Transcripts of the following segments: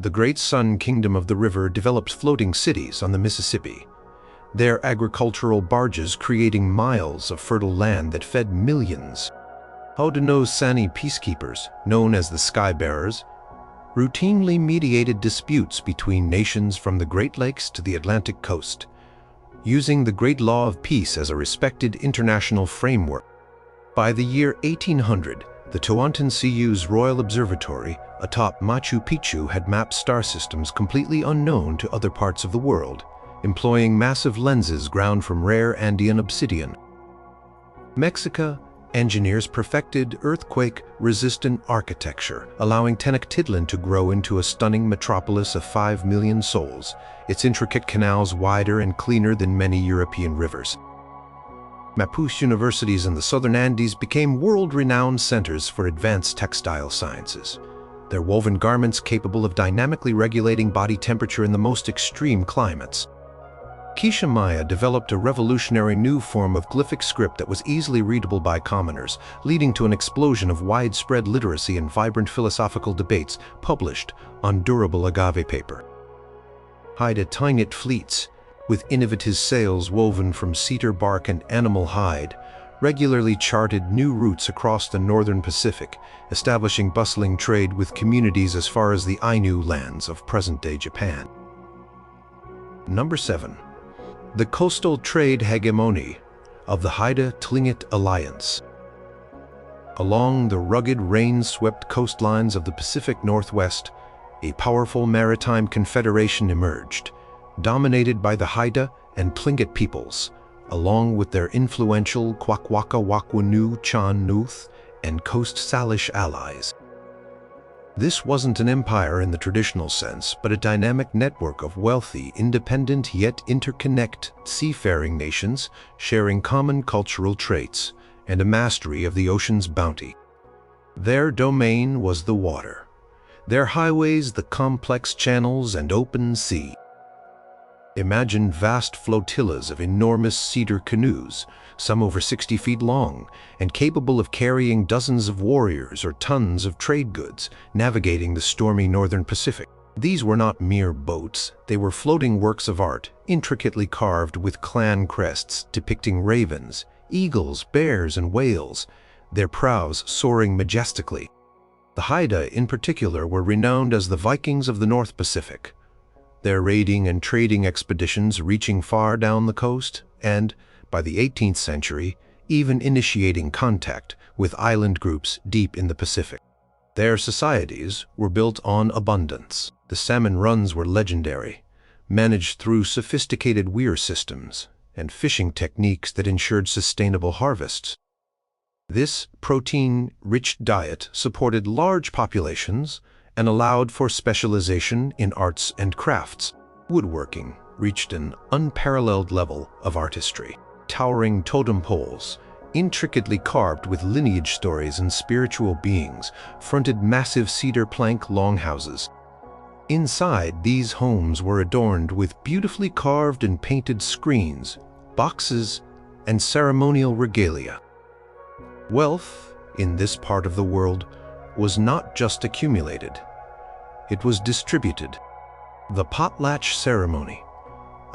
the Great Sun Kingdom of the River developed floating cities on the Mississippi, their agricultural barges creating miles of fertile land that fed millions. Haudenosaunee peacekeepers, known as the Sky Bearers, routinely mediated disputes between nations from the Great Lakes to the Atlantic coast, using the Great Law of Peace as a respected international framework. By the year 1800, the Tawantinsuyu's Royal Observatory atop Machu Picchu had mapped star systems completely unknown to other parts of the world, employing massive lenses ground from rare Andean obsidian. Mexico engineers perfected earthquake-resistant architecture, allowing Tenochtitlan to grow into a stunning metropolis of 5 million souls, its intricate canals wider and cleaner than many European rivers. Mapuche universities in the southern Andes became world-renowned centers for advanced textile sciences, their woven garments capable of dynamically regulating body temperature in the most extreme climates. K'iche Maya developed a revolutionary new form of glyphic script that was easily readable by commoners, leading to an explosion of widespread literacy and vibrant philosophical debates published on durable agave paper. Haida-Tlingit fleets, with innovative sails woven from cedar bark and animal hide, regularly charted new routes across the northern Pacific, establishing bustling trade with communities as far as the Ainu lands of present-day Japan. Number 7. The coastal trade hegemony of the Haida-Tlingit Alliance. Along the rugged, rain-swept coastlines of the Pacific Northwest, a powerful maritime confederation emerged, dominated by the Haida and Tlingit peoples, along with their influential Kwakwaka-Wakwanu Chan Nuth and Coast Salish allies. This wasn't an empire in the traditional sense, but a dynamic network of wealthy, independent yet interconnected seafaring nations sharing common cultural traits and a mastery of the ocean's bounty. Their domain was the water, their highways the complex channels and open sea. Imagine vast flotillas of enormous cedar canoes, some over 60 feet long, and capable of carrying dozens of warriors or tons of trade goods, navigating the stormy northern Pacific. These were not mere boats, they were floating works of art, intricately carved with clan crests depicting ravens, eagles, bears, and whales, their prows soaring majestically. The Haida, in particular, were renowned as the Vikings of the North Pacific, their raiding and trading expeditions reaching far down the coast and, by the 18th century, even initiating contact with island groups deep in the Pacific. Their societies were built on abundance. The salmon runs were legendary, managed through sophisticated weir systems and fishing techniques that ensured sustainable harvests. This protein-rich diet supported large populations and allowed for specialization in arts and crafts. Woodworking reached an unparalleled level of artistry. Towering totem poles, intricately carved with lineage stories and spiritual beings, fronted massive cedar plank longhouses. Inside, these homes were adorned with beautifully carved and painted screens, boxes, and ceremonial regalia. Wealth, in this part of the world, was not just accumulated, it was distributed. The potlatch ceremony,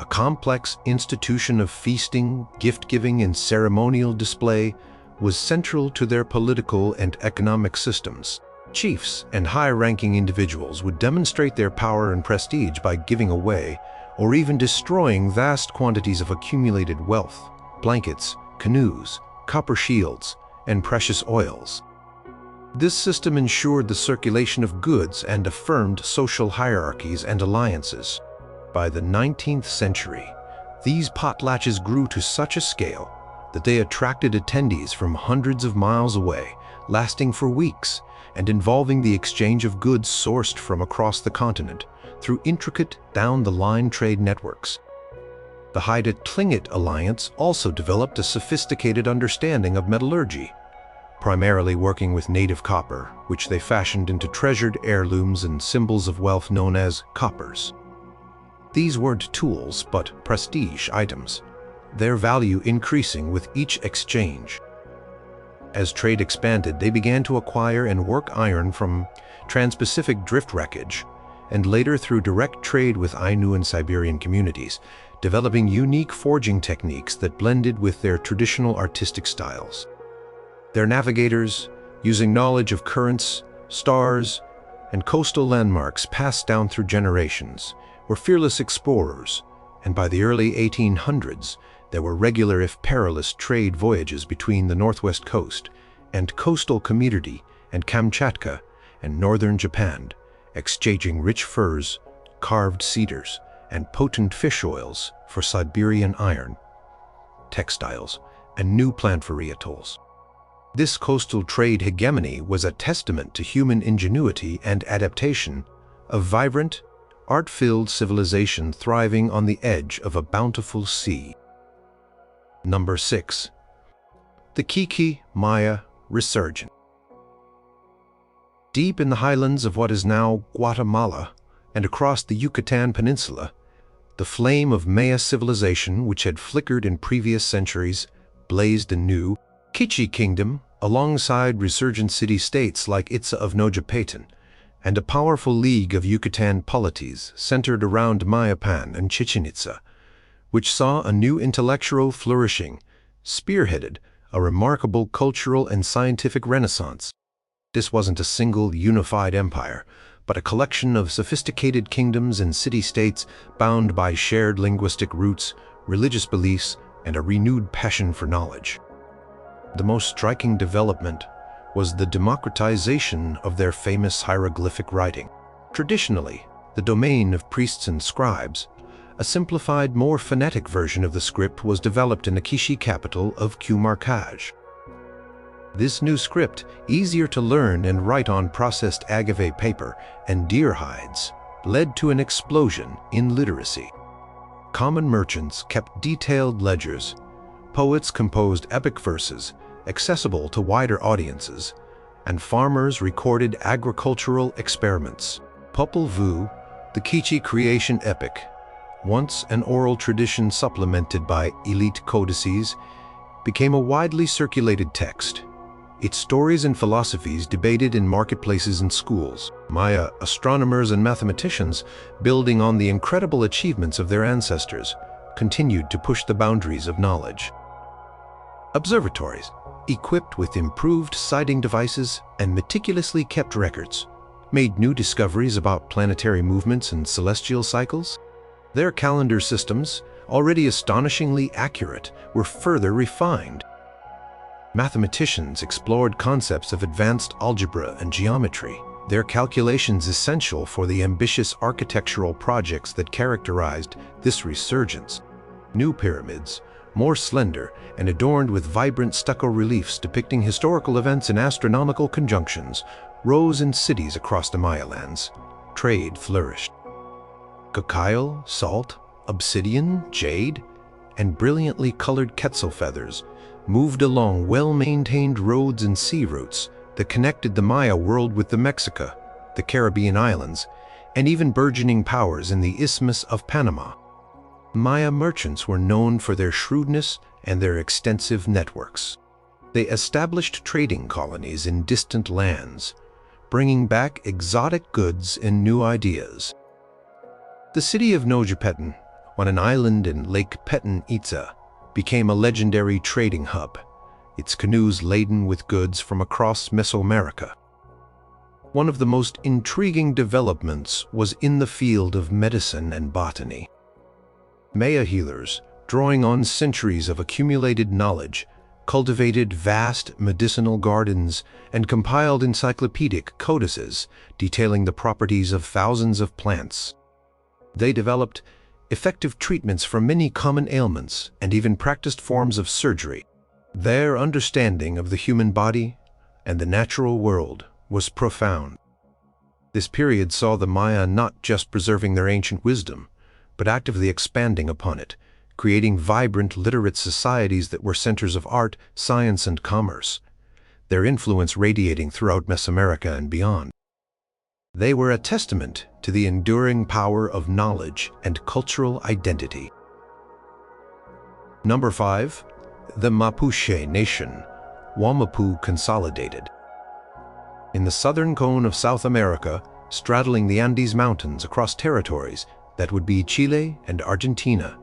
a complex institution of feasting, gift-giving, and ceremonial display, was central to their political and economic systems. Chiefs and high-ranking individuals would demonstrate their power and prestige by giving away or even destroying vast quantities of accumulated wealth, blankets, canoes, copper shields, and precious oils. This system ensured the circulation of goods and affirmed social hierarchies and alliances. By the 19th century, these potlatches grew to such a scale that they attracted attendees from hundreds of miles away, lasting for weeks and involving the exchange of goods sourced from across the continent through intricate down-the-line trade networks. The Haida-Tlingit Alliance also developed a sophisticated understanding of metallurgy, primarily working with native copper, which they fashioned into treasured heirlooms and symbols of wealth known as coppers. These weren't tools, but prestige items, their value increasing with each exchange. As trade expanded, they began to acquire and work iron from trans-Pacific drift wreckage and later through direct trade with Ainu and Siberian communities, developing unique forging techniques that blended with their traditional artistic styles. Their navigators, using knowledge of currents, stars, and coastal landmarks passed down through generations, were fearless explorers, and by the early 1800s, there were regular if perilous trade voyages between the northwest coast and coastal community and Kamchatka and northern Japan, exchanging rich furs, carved cedars, and potent fish oils for Siberian iron, textiles, and new plant-free atolls. This coastal trade hegemony was a testament to human ingenuity and adaptation, a vibrant, art-filled civilization thriving on the edge of a bountiful sea. Number 6. The K'iche Maya Resurgence. Deep in the highlands of what is now Guatemala and across the Yucatan Peninsula, the flame of Maya civilization, which had flickered in previous centuries, blazed anew. K'iche Kingdom, alongside resurgent city-states like Itza of Yucatan, and a powerful league of Yucatan polities centered around Mayapan and Chichen Itza, which saw a new intellectual flourishing, spearheaded a remarkable cultural and scientific renaissance. This wasn't a single unified empire, but a collection of sophisticated kingdoms and city-states bound by shared linguistic roots, religious beliefs, and a renewed passion for knowledge. The most striking development was the democratization of their famous hieroglyphic writing. Traditionally, the domain of priests and scribes, a simplified, more phonetic version of the script was developed in the K'iche capital of Q-Markaj. This new script, easier to learn and write on processed agave paper and deer hides, led to an explosion in literacy. Common merchants kept detailed ledgers, poets composed epic verses, accessible to wider audiences, and farmers recorded agricultural experiments. Popol Vuh, the K'iche creation epic, once an oral tradition supplemented by elite codices, became a widely circulated text, its stories and philosophies debated in marketplaces and schools. Maya astronomers and mathematicians, building on the incredible achievements of their ancestors, continued to push the boundaries of knowledge. Observatories, equipped with improved sighting devices and meticulously kept records, made new discoveries about planetary movements and celestial cycles. Their calendar systems, already astonishingly accurate, were further refined. Mathematicians explored concepts of advanced algebra and geometry, their calculations essential for the ambitious architectural projects that characterized this resurgence. New pyramids, more slender and adorned with vibrant stucco reliefs depicting historical events and astronomical conjunctions, rose in cities across the Maya lands. Trade flourished. Cacao, salt, obsidian, jade, and brilliantly colored quetzal feathers moved along well-maintained roads and sea routes that connected the Maya world with the Mexica, the Caribbean islands, and even burgeoning powers in the Isthmus of Panama. Maya merchants were known for their shrewdness and their extensive networks. They established trading colonies in distant lands, bringing back exotic goods and new ideas. The city of Yucatan, on an island in Lake Petin Itza, became a legendary trading hub, its canoes laden with goods from across Mesoamerica. One of the most intriguing developments was in the field of medicine and botany. Maya healers, drawing on centuries of accumulated knowledge, cultivated vast medicinal gardens and compiled encyclopedic codices detailing the properties of thousands of plants. They developed effective treatments for many common ailments and even practiced forms of surgery. Their understanding of the human body and the natural world was profound. This period saw the Maya not just preserving their ancient wisdom, but actively expanding upon it, creating vibrant, literate societies that were centers of art, science, and commerce, their influence radiating throughout Mesoamerica and beyond. They were a testament to the enduring power of knowledge and cultural identity. Number 5. The Mapuche Nation, Wallmapu consolidated. In the southern cone of South America, straddling the Andes Mountains across territories that would be Chile and Argentina.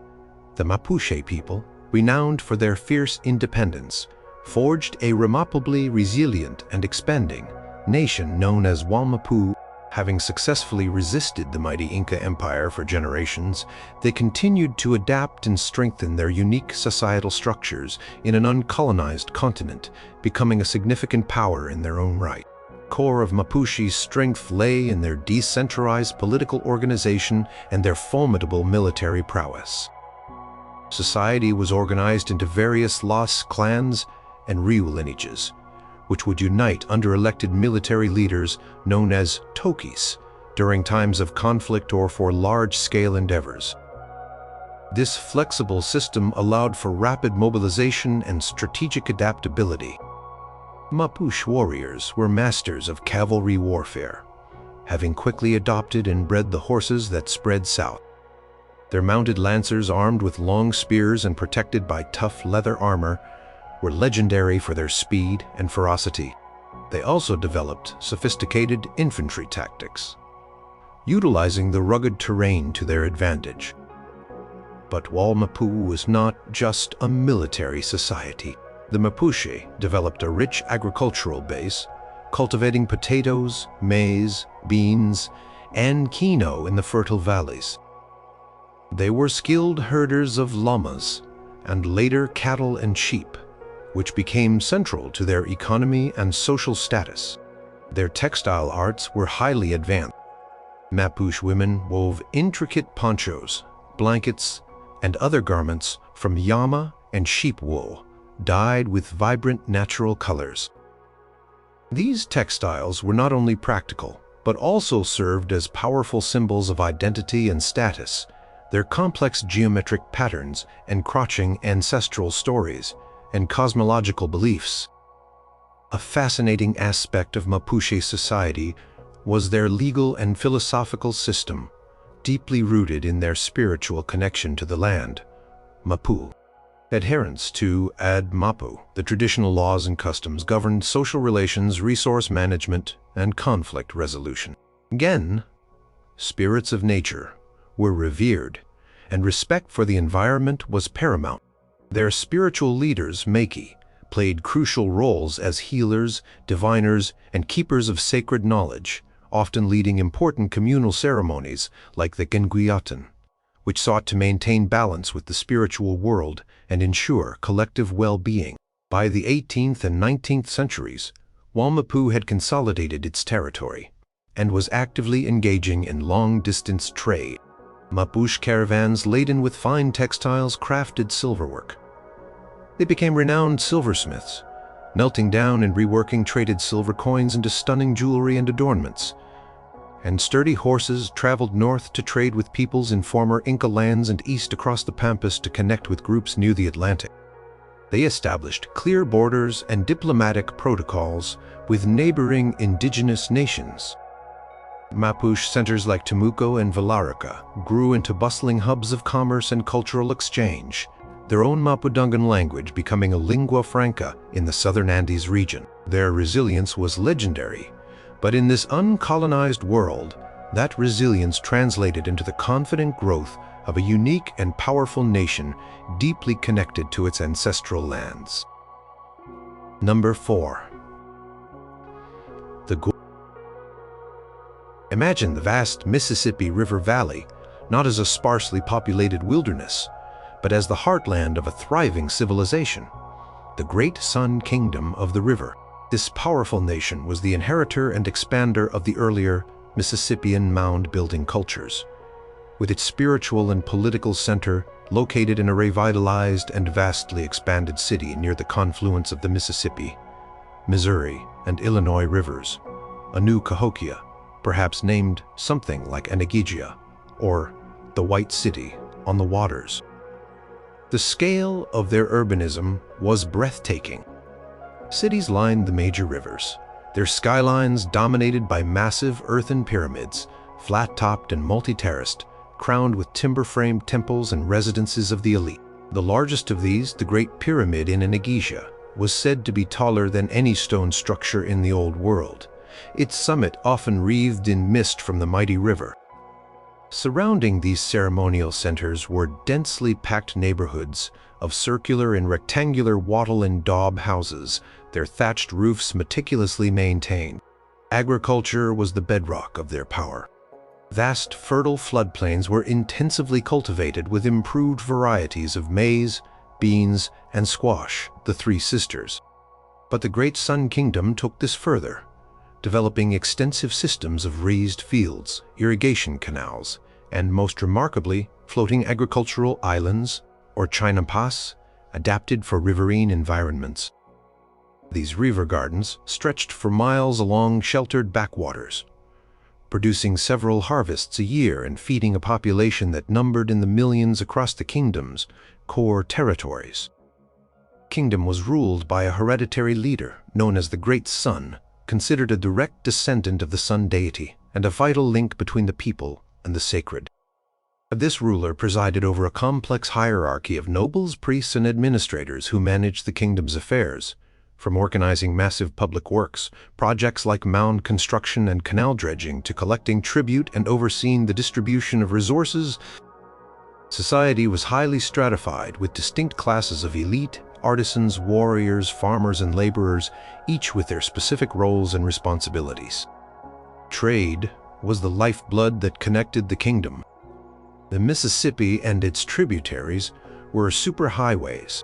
The Mapuche people, renowned for their fierce independence, forged a remarkably resilient and expanding nation known as Wallmapu. Having successfully resisted the mighty Inca Empire for generations, they continued to adapt and strengthen their unique societal structures in an uncolonized continent, becoming a significant power in their own right. The core of Mapuche's strength lay in their decentralized political organization and their formidable military prowess. Society was organized into various Los clans and Riu lineages, which would unite under elected military leaders known as Toquis during times of conflict or for large-scale endeavors. This flexible system allowed for rapid mobilization and strategic adaptability. Mapuche warriors were masters of cavalry warfare, having quickly adopted and bred the horses that spread south. Their mounted lancers, armed with long spears and protected by tough leather armor, were legendary for their speed and ferocity. They also developed sophisticated infantry tactics, utilizing the rugged terrain to their advantage. But Wallmapu was not just a military society. The Mapuche developed a rich agricultural base, cultivating potatoes, maize, beans, and quinoa in the fertile valleys. They were skilled herders of llamas and later cattle and sheep, which became central to their economy and social status. Their textile arts were highly advanced. Mapuche women wove intricate ponchos, blankets, and other garments from llama and sheep wool, dyed with vibrant natural colors. These textiles were not only practical, but also served as powerful symbols of identity and status. Their complex geometric patterns encroaching ancestral stories and cosmological beliefs. A fascinating aspect of Mapuche society was their legal and philosophical system, deeply rooted in their spiritual connection to the land, Mapu. Adherence to Mapu, the traditional laws and customs governed social relations, resource management, and conflict resolution. Again, spirits of nature were revered, and respect for the environment was paramount. Their spiritual leaders, Maki, played crucial roles as healers, diviners, and keepers of sacred knowledge, often leading important communal ceremonies like the Guatemala, which sought to maintain balance with the spiritual world and ensure collective well-being. By the 18th and 19th centuries, Wallmapu had consolidated its territory and was actively engaging in long-distance trade. Mapuche caravans laden with fine textiles crafted silverwork. They became renowned silversmiths, melting down and reworking traded silver coins into stunning jewelry and adornments. And sturdy horses traveled north to trade with peoples in former Inca lands and east across the Pampas to connect with groups near the Atlantic. They established clear borders and diplomatic protocols with neighboring indigenous nations. Mapuche centers like Temuco and Villarrica grew into bustling hubs of commerce and cultural exchange, their own Mapudungun language becoming a lingua franca in the southern Andes region. Their resilience was legendary, but in this uncolonized world, that resilience translated into the confident growth of a unique and powerful nation deeply connected to its ancestral lands. Number 4. Imagine the vast Mississippi River Valley not as a sparsely populated wilderness, but as the heartland of a thriving civilization, the Great Sun Kingdom of the River. This powerful nation was the inheritor and expander of the earlier Mississippian mound-building cultures. With its spiritual and political center located in a revitalized and vastly expanded city near the confluence of the Mississippi, Missouri, and Illinois rivers, a new Cahokia, perhaps named something like Anagigia, or the White City on the waters. The scale of their urbanism was breathtaking. Cities lined the major rivers, their skylines dominated by massive earthen pyramids, flat-topped and multi-terraced, crowned with timber-framed temples and residences of the elite. The largest of these, the Great Pyramid in Anagigia, was said to be taller than any stone structure in the Old World, its summit often wreathed in mist from the mighty river. Surrounding these ceremonial centers were densely packed neighborhoods of circular and rectangular wattle and daub houses, their thatched roofs meticulously maintained. Agriculture was the bedrock of their power. Vast, fertile floodplains were intensively cultivated with improved varieties of maize, beans, and squash, the three sisters. But the Great Sun Kingdom took this further, developing extensive systems of raised fields, irrigation canals, and most remarkably, floating agricultural islands, or China Pass, adapted for riverine environments. These river gardens stretched for miles along sheltered backwaters, producing several harvests a year and feeding a population that numbered in the millions across the kingdom's core territories. The kingdom was ruled by a hereditary leader known as the Great Sun, considered a direct descendant of the sun deity and a vital link between the people and the sacred. This ruler presided over a complex hierarchy of nobles, priests, and administrators who managed the kingdom's affairs, from organizing massive public works, projects like mound construction and canal dredging, to collecting tribute and overseeing the distribution of resources. Society was highly stratified with distinct classes of elite, artisans, warriors, farmers, and laborers, each with their specific roles and responsibilities. Trade was the lifeblood that connected the kingdom. The Mississippi and its tributaries were superhighways.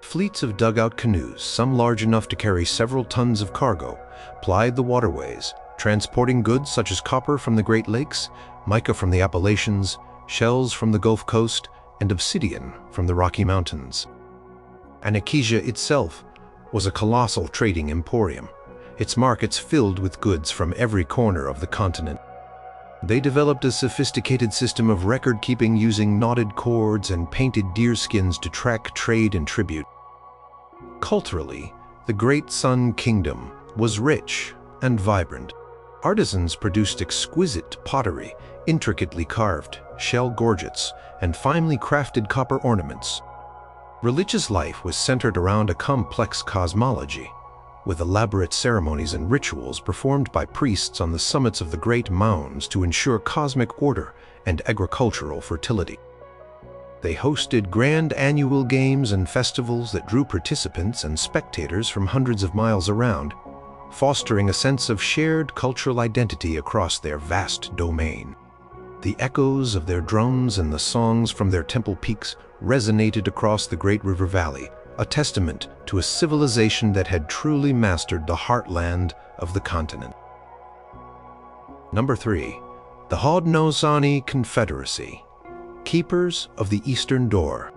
Fleets of dugout canoes, some large enough to carry several tons of cargo, plied the waterways, transporting goods such as copper from the Great Lakes, mica from the Appalachians, shells from the Gulf Coast, and obsidian from the Rocky Mountains. K'iche itself was a colossal trading emporium, its markets filled with goods from every corner of the continent. They developed a sophisticated system of record-keeping using knotted cords and painted deerskins to track trade and tribute. Culturally, the Great Sun Kingdom was rich and vibrant. Artisans produced exquisite pottery, intricately carved shell gorgets, and finely crafted copper ornaments. Religious life was centered around a complex cosmology, with elaborate ceremonies and rituals performed by priests on the summits of the great mounds to ensure cosmic order and agricultural fertility. They hosted grand annual games and festivals that drew participants and spectators from hundreds of miles around, fostering a sense of shared cultural identity across their vast domain. The echoes of their drums and the songs from their temple peaks resonated across the great river valley, a testament to a civilization that had truly mastered the heartland of the continent. Number 3. The Haudenosaunee Confederacy, Keepers of the Eastern Door.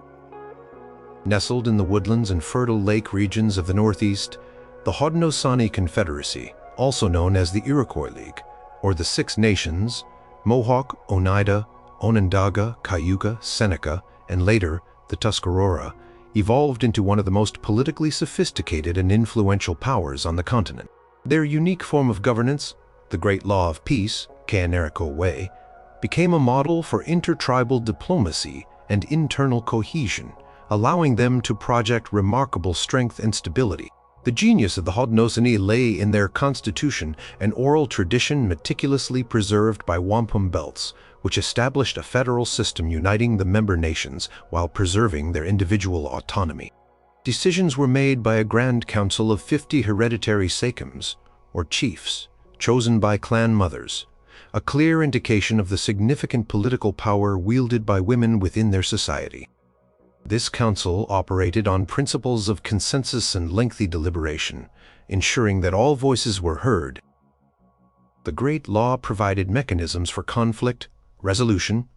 Nestled in the woodlands and fertile lake regions of the Northeast, the Haudenosaunee Confederacy, also known as the Iroquois League, or the Six Nations, Mohawk, Oneida, Onondaga, Cayuga, Seneca, and later the Tuscarora, evolved into one of the most politically sophisticated and influential powers on the continent. Their unique form of governance, the Great Law of Peace, Ka'anerico Way, became a model for intertribal diplomacy and internal cohesion, allowing them to project remarkable strength and stability. The genius of the Haudenosaunee lay in their constitution, an oral tradition meticulously preserved by wampum belts, which established a federal system uniting the member nations while preserving their individual autonomy. Decisions were made by a Grand Council of 50 hereditary sachems, or chiefs, chosen by clan mothers, a clear indication of the significant political power wielded by women within their society. This council operated on principles of consensus and lengthy deliberation, ensuring that all voices were heard. The Great Law provided mechanisms for conflict, resolution,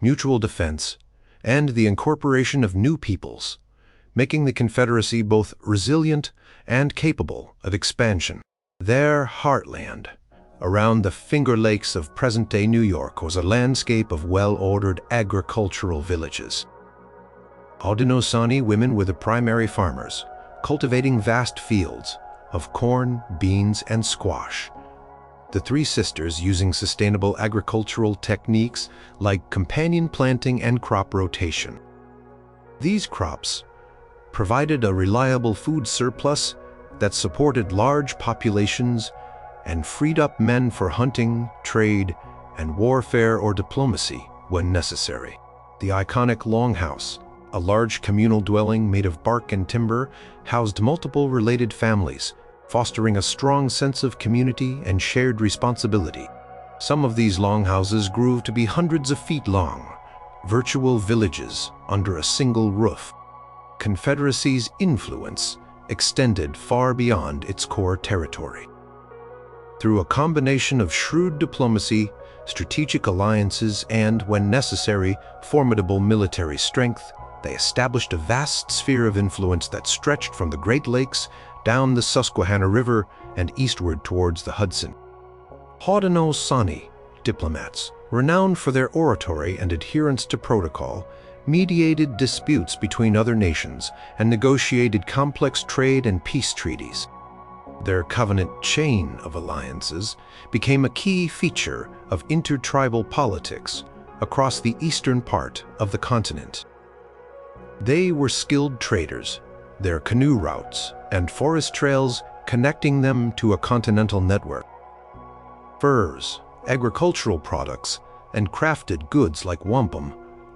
mutual defense, and the incorporation of new peoples, making the Confederacy both resilient and capable of expansion. Their heartland, around the Finger Lakes of present-day New York, was a landscape of well-ordered agricultural villages. Haudenosaunee women were the primary farmers, cultivating vast fields of corn, beans, and squash. The three sisters using sustainable agricultural techniques like companion planting and crop rotation. These crops provided a reliable food surplus that supported large populations and freed up men for hunting, trade, and warfare or diplomacy when necessary. The iconic longhouse, a large communal dwelling made of bark and timber, housed multiple related families, fostering a strong sense of community and shared responsibility. Some of these longhouses grew to be hundreds of feet long, virtual villages under a single roof. Confederacy's influence extended far beyond its core territory. Through a combination of shrewd diplomacy, strategic alliances, and, when necessary, formidable military strength, they established a vast sphere of influence that stretched from the Great Lakes down the Susquehanna River and eastward towards the Hudson. Haudenosaunee diplomats, renowned for their oratory and adherence to protocol, mediated disputes between other nations and negotiated complex trade and peace treaties. Their covenant chain of alliances became a key feature of intertribal politics across the eastern part of the continent. They were skilled traders, their canoe routes and forest trails connecting them to a continental network. Furs, agricultural products, and crafted goods like wampum,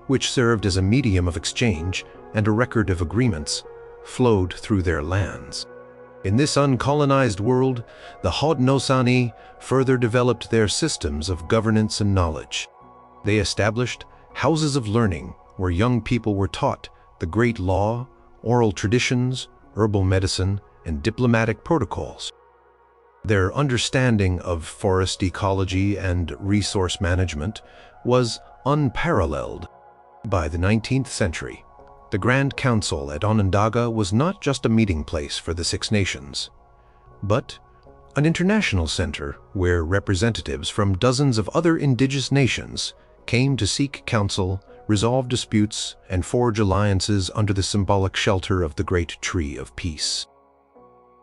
which served as a medium of exchange and a record of agreements, flowed through their lands. In this uncolonized world, the Haudenosaunee further developed their systems of governance and knowledge. They established houses of learning where young people were taught the great law, oral traditions, herbal medicine, and diplomatic protocols. Their understanding of forest ecology and resource management was unparalleled. By the 19th century, the Grand Council at Onondaga was not just a meeting place for the Six Nations, but an international center where representatives from dozens of other indigenous nations came to seek counsel, resolve disputes, and forge alliances under the symbolic shelter of the Great Tree of Peace.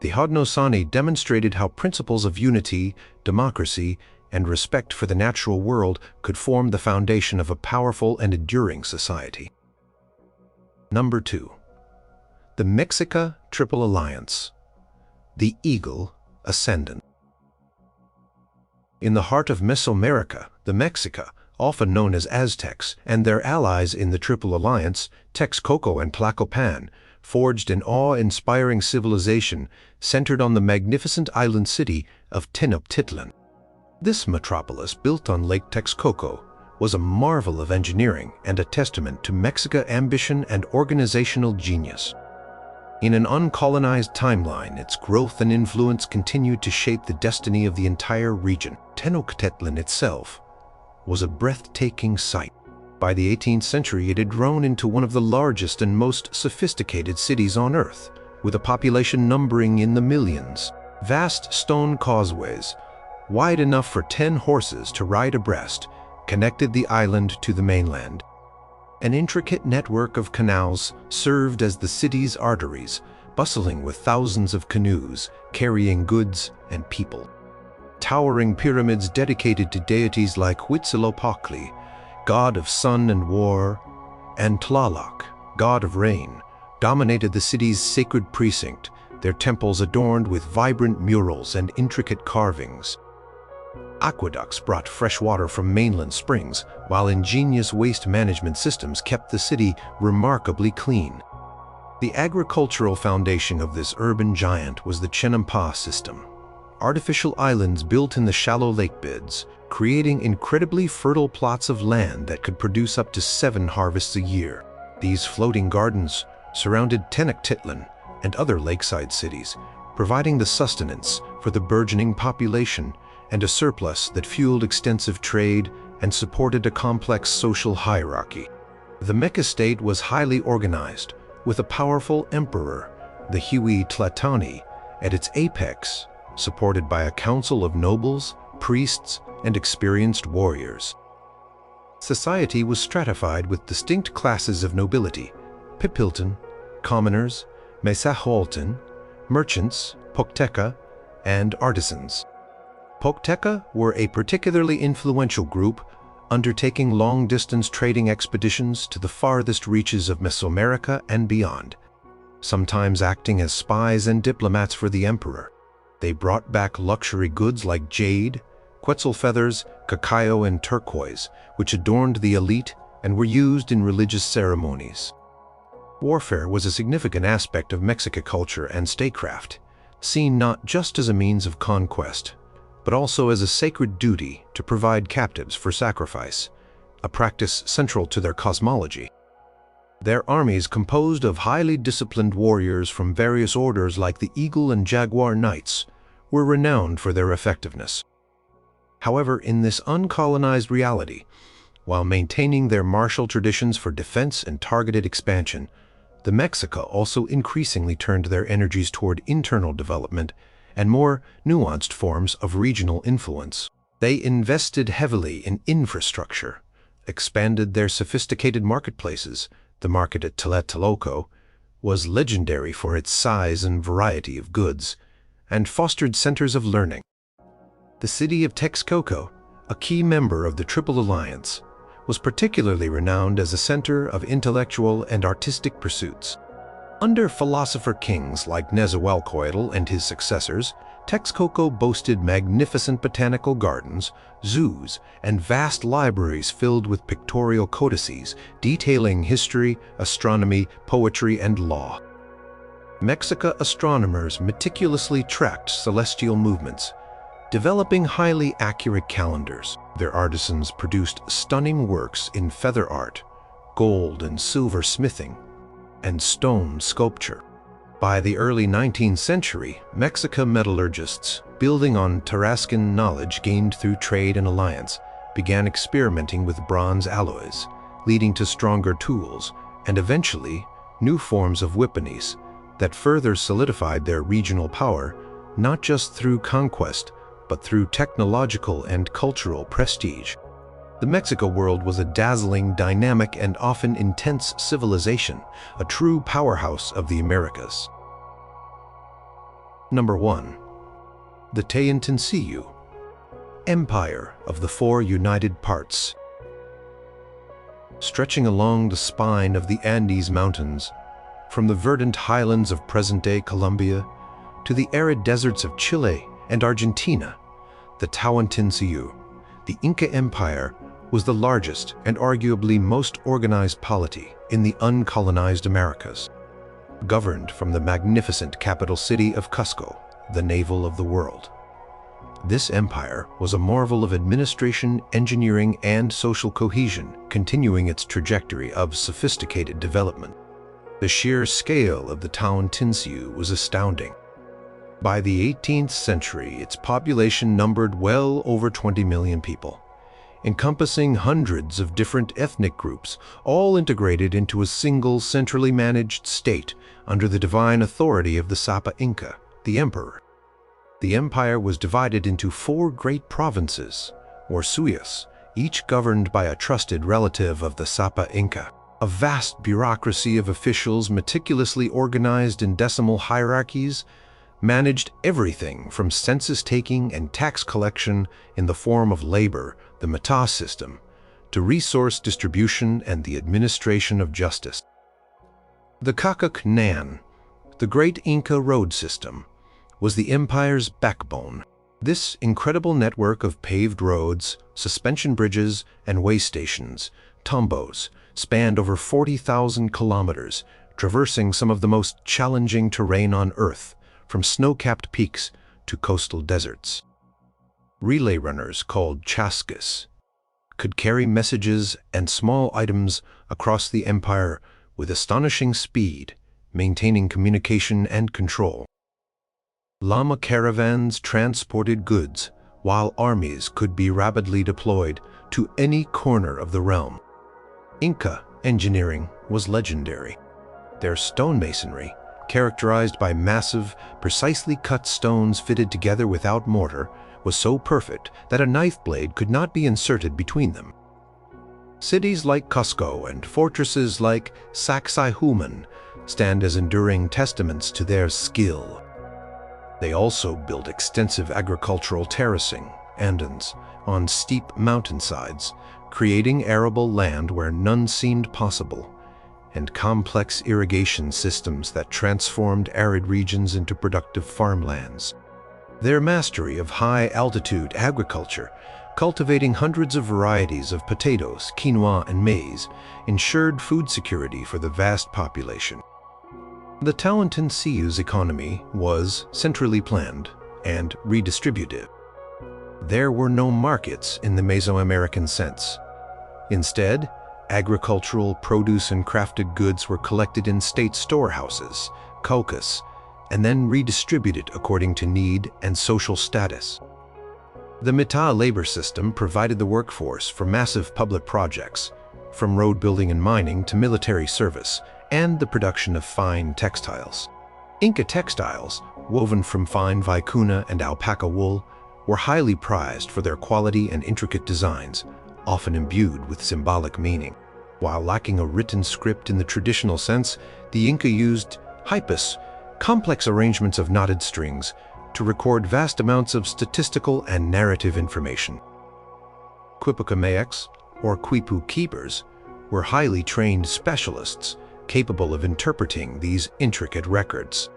The Haudenosaunee demonstrated how principles of unity, democracy, and respect for the natural world could form the foundation of a powerful and enduring society. Number 2. The Mexica Triple Alliance. The Eagle Ascendant. In the heart of Mesoamerica, the Mexica, often known as Aztecs, and their allies in the Triple Alliance, Texcoco and Tlacopan, forged an awe-inspiring civilization centered on the magnificent island city of Tenochtitlan. This metropolis, built on Lake Texcoco, was a marvel of engineering and a testament to Mexica's ambition and organizational genius. In an uncolonized timeline, its growth and influence continued to shape the destiny of the entire region. Tenochtitlan itself was a breathtaking sight. By the 18th century, it had grown into one of the largest and most sophisticated cities on Earth, with a population numbering in the millions. Vast stone causeways, wide enough for 10 horses to ride abreast, connected the island to the mainland. An intricate network of canals served as the city's arteries, bustling with thousands of canoes carrying goods and people. Towering pyramids dedicated to deities like Huitzilopochtli, god of sun and war, and Tlaloc, god of rain, dominated the city's sacred precinct, their temples adorned with vibrant murals and intricate carvings. Aqueducts brought fresh water from mainland springs, while ingenious waste management systems kept the city remarkably clean. The agricultural foundation of this urban giant was the Chenampa system, artificial islands built in the shallow lake beds, creating incredibly fertile plots of land that could produce up to 7 harvests a year. These floating gardens surrounded Tenochtitlan and other lakeside cities, providing the sustenance for the burgeoning population and a surplus that fueled extensive trade and supported a complex social hierarchy. The Meca state was highly organized, with a powerful emperor, the Haida-Tlingit, at its apex, supported by a council of nobles, priests, and experienced warriors. Society was stratified with distinct classes of nobility: Pipiltan, commoners, Mesahualtan, merchants, Pochteca, and artisans. Pochteca were a particularly influential group, undertaking long-distance trading expeditions to the farthest reaches of Mesoamerica and beyond, sometimes acting as spies and diplomats for the emperor. They brought back luxury goods like jade, quetzal feathers, cacao, and turquoise, which adorned the elite and were used in religious ceremonies. Warfare was a significant aspect of Mexican culture and statecraft, seen not just as a means of conquest, but also as a sacred duty to provide captives for sacrifice, a practice central to their cosmology. Their armies, composed of highly disciplined warriors from various orders like the Eagle and Jaguar Knights, were renowned for their effectiveness. However, in this uncolonized reality, while maintaining their martial traditions for defense and targeted expansion, the Mexica also increasingly turned their energies toward internal development and more nuanced forms of regional influence. They invested heavily in infrastructure, expanded their sophisticated marketplaces. The market at Tlatelolco was legendary for its size and variety of goods, and fostered centers of learning. The city of Texcoco, a key member of the Triple Alliance, was particularly renowned as a center of intellectual and artistic pursuits. Under philosopher kings like Nezahualcóyotl and his successors, Texcoco boasted magnificent botanical gardens, zoos, and vast libraries filled with pictorial codices detailing history, astronomy, poetry, and law. Mexica astronomers meticulously tracked celestial movements, developing highly accurate calendars. Their artisans produced stunning works in feather art, gold and silver smithing, and stone sculpture. By the early 19th century, Mexican metallurgists, building on Tarascan knowledge gained through trade and alliance, began experimenting with bronze alloys, leading to stronger tools and eventually new forms of weaponry that further solidified their regional power, not just through conquest, but through technological and cultural prestige. The Mexico world was a dazzling, dynamic, and often intense civilization, a true powerhouse of the Americas. Number 1. The Tawantinsuyu, Empire of the Four United Parts. Stretching along the spine of the Andes Mountains, from the verdant highlands of present-day Colombia to the arid deserts of Chile and Argentina, the Tawantinsuyu, the Inca Empire, was the largest and arguably most organized polity in the uncolonized Americas. Governed from the magnificent capital city of Cusco, the navel of the world. This empire was a marvel of administration, engineering, and social cohesion, continuing its trajectory of sophisticated development. The sheer scale of the Tawantinsuyu was astounding. By the 18th century, its population numbered well over 20 million people, encompassing hundreds of different ethnic groups, all integrated into a single centrally managed state under the divine authority of the Sapa Inca, the emperor. The empire was divided into 4 great provinces, or suyas, each governed by a trusted relative of the Sapa Inca. A vast bureaucracy of officials meticulously organized in decimal hierarchies managed everything from census-taking and tax collection in the form of labor, the mata system, to resource distribution and the administration of justice. The Kakanan, the great Inca road system, was the empire's backbone. This incredible network of paved roads, suspension bridges, and way stations, tombos, spanned over 40,000 kilometers, traversing some of the most challenging terrain on Earth, from snow-capped peaks to coastal deserts. Relay runners called chascas could carry messages and small items across the empire with astonishing speed, maintaining communication and control. Llama caravans transported goods, while armies could be rapidly deployed to any corner of the realm. Inca engineering was legendary. Their stonemasonry, characterized by massive, precisely cut stones fitted together without mortar, was so perfect that a knife blade could not be inserted between them. Cities like Cusco and fortresses like Sacsayhuaman stand as enduring testaments to their skill. They also built extensive agricultural terracing, andans, on steep mountainsides, creating arable land where none seemed possible, and complex irrigation systems that transformed arid regions into productive farmlands. Their mastery of high-altitude agriculture, cultivating hundreds of varieties of potatoes, quinoa, and maize, ensured food security for the vast population. The Tawantinsuyu's economy was centrally planned and redistributive. There were no markets in the Mesoamerican sense. Instead, agricultural produce and crafted goods were collected in state storehouses, caucus, and then redistributed according to need and social status. The Mita labor system provided the workforce for massive public projects, from road building and mining to military service, and the production of fine textiles. Inca textiles, woven from fine vicuna and alpaca wool, were highly prized for their quality and intricate designs, often imbued with symbolic meaning. While lacking a written script in the traditional sense, the Inca used hypus, complex arrangements of knotted strings, to record vast amounts of statistical and narrative information. Quipuca Mayaks, or Quipu keepers, were highly trained specialists capable of interpreting these intricate records.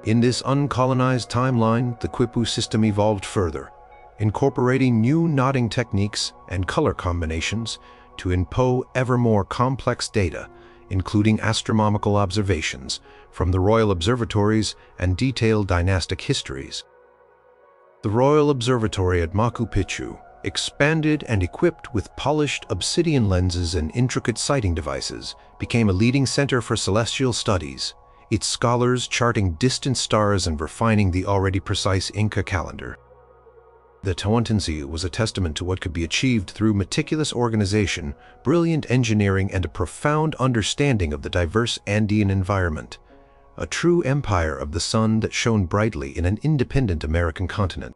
In this uncolonized timeline, the Quipu system evolved further, incorporating new knotting techniques and color combinations to encode ever more complex data, including astronomical observations from the royal observatories and detailed dynastic histories. The Royal Observatory at Machu Picchu, expanded and equipped with polished obsidian lenses and intricate sighting devices, became a leading center for celestial studies, its scholars charting distant stars and refining the already precise Inca calendar. The Tawantinsuyu was a testament to what could be achieved through meticulous organization, brilliant engineering, and a profound understanding of the diverse Andean environment, a true empire of the sun that shone brightly in an independent American continent.